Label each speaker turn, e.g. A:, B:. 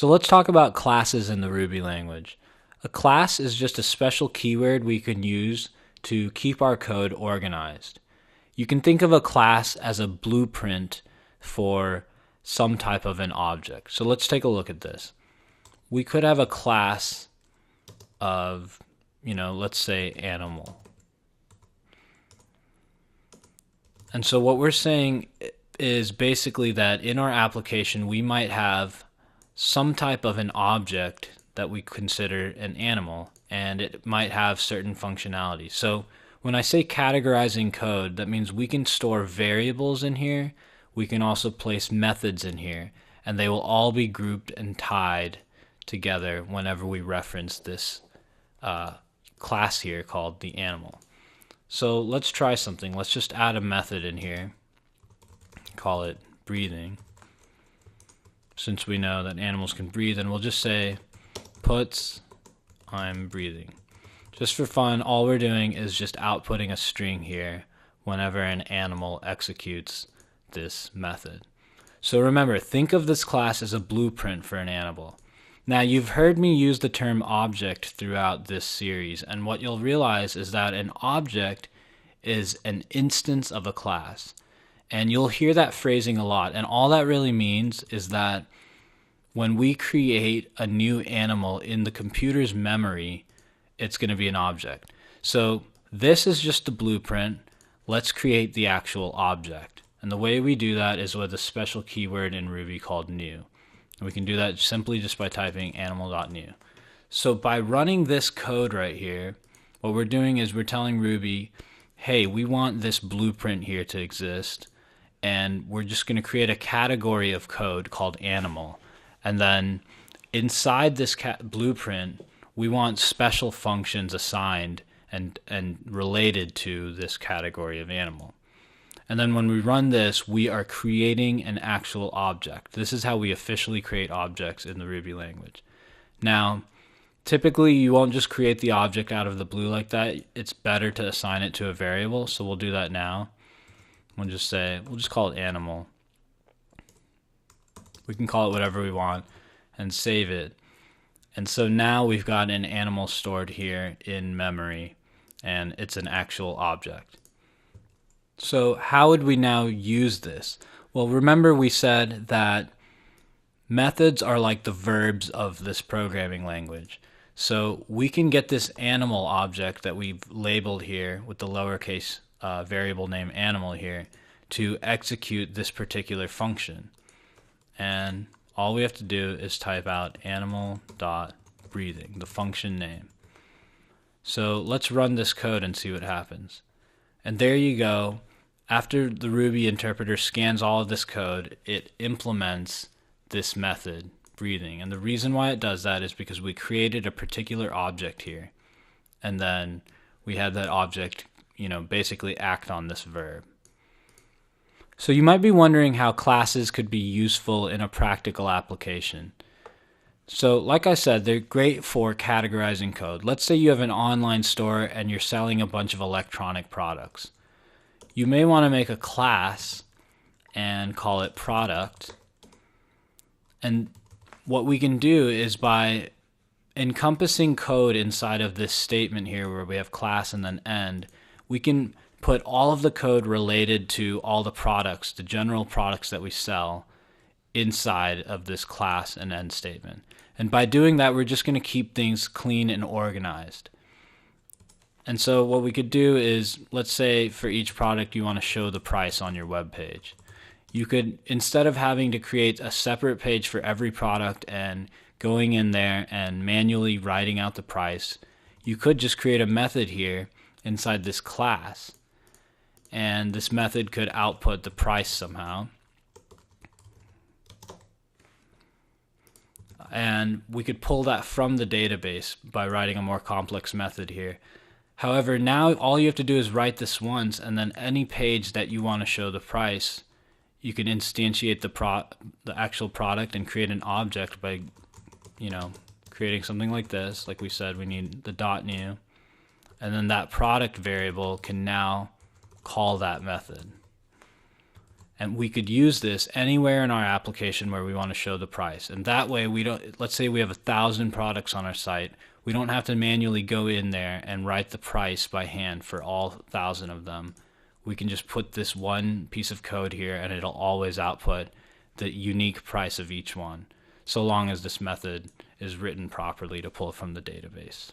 A: So let's talk about classes in the Ruby language. A class is just a special keyword we can use to keep our code organized. You can think of a class as a blueprint for some type of an object. So let's take a look at this. We could have a class of, let's say animal. And so what we're saying is basically that in our application we might have some type of an object that we consider an animal, and it might have certain functionality. So when I say categorizing code, that means we can store variables in here. We can also place methods in here, and they will all be grouped and tied together whenever we reference this class here called the animal. So let's try something. Let's just add a method in here. Call it breathing. Since we know that animals can breathe, and we'll just say puts I'm breathing. Just for fun, all we're doing is just outputting a string here whenever an animal executes this method. So remember, think of this class as a blueprint for an animal. Now, you've heard me use the term object throughout this series, and what you'll realize is that an object is an instance of a class. And you'll hear that phrasing a lot, and all that really means is that when we create a new animal in the computer's memory, it's going to be an object. So this is just the blueprint. Let's create the actual object. And the way we do that is with a special keyword in Ruby called new. And we can do that simply just by typing animal.new. So by running this code right here, what we're doing is we're telling Ruby, hey, we want this blueprint here to exist, and we're just going to create a category of code called animal. And then inside this blueprint, we want special functions assigned and related to this category of animal. And then when we run this, we are creating an actual object. This is how we officially create objects in the Ruby language. Now, typically you won't just create the object out of the blue like that. It's better to assign it to a variable, so we'll do that now. We'll just call it animal. We can call it whatever we want and save it. And so now we've got an animal stored here in memory, and it's an actual object. So how would we now use this? Well, remember we said that methods are like the verbs of this programming language. So we can get this animal object that we've labeled here with the lowercase variable name animal here to execute this particular function. And all we have to do is type out animal.breathing, the function name. So let's run this code and see what happens. And there you go. After the Ruby interpreter scans all of this code, it implements this method, breathing. And the reason why it does that is because we created a particular object here. And then we had that object, basically act on this verb. So you might be wondering how classes could be useful in a practical application. So like I said, they're great for categorizing code. Let's say you have an online store and you're selling a bunch of electronic products. You may want to make a class and call it product. And what we can do is by encompassing code inside of this statement here where we have class and then end, we can put all of the code related to all the products, the general products that we sell, inside of this class and end statement. And by doing that, we're just going to keep things clean and organized. And so what we could do is, let's say for each product you want to show the price on your web page. You could, instead of having to create a separate page for every product and going in there and manually writing out the price, you could just create a method here inside this class. And this method could output the price somehow. And we could pull that from the database by writing a more complex method here. However, now all you have to do is write this once, and then any page that you want to show the price, you can instantiate the actual product and create an object by, creating something like this. Like we said, we need the .new, and then that product variable can now call that method. And we could use this anywhere in our application where we want to show the price. And that way we don't, let's say we have 1,000 products on our site. We don't have to manually go in there and write the price by hand for all 1,000 of them. We can just put this one piece of code here and it'll always output the unique price of each one, so long as this method is written properly to pull from the database.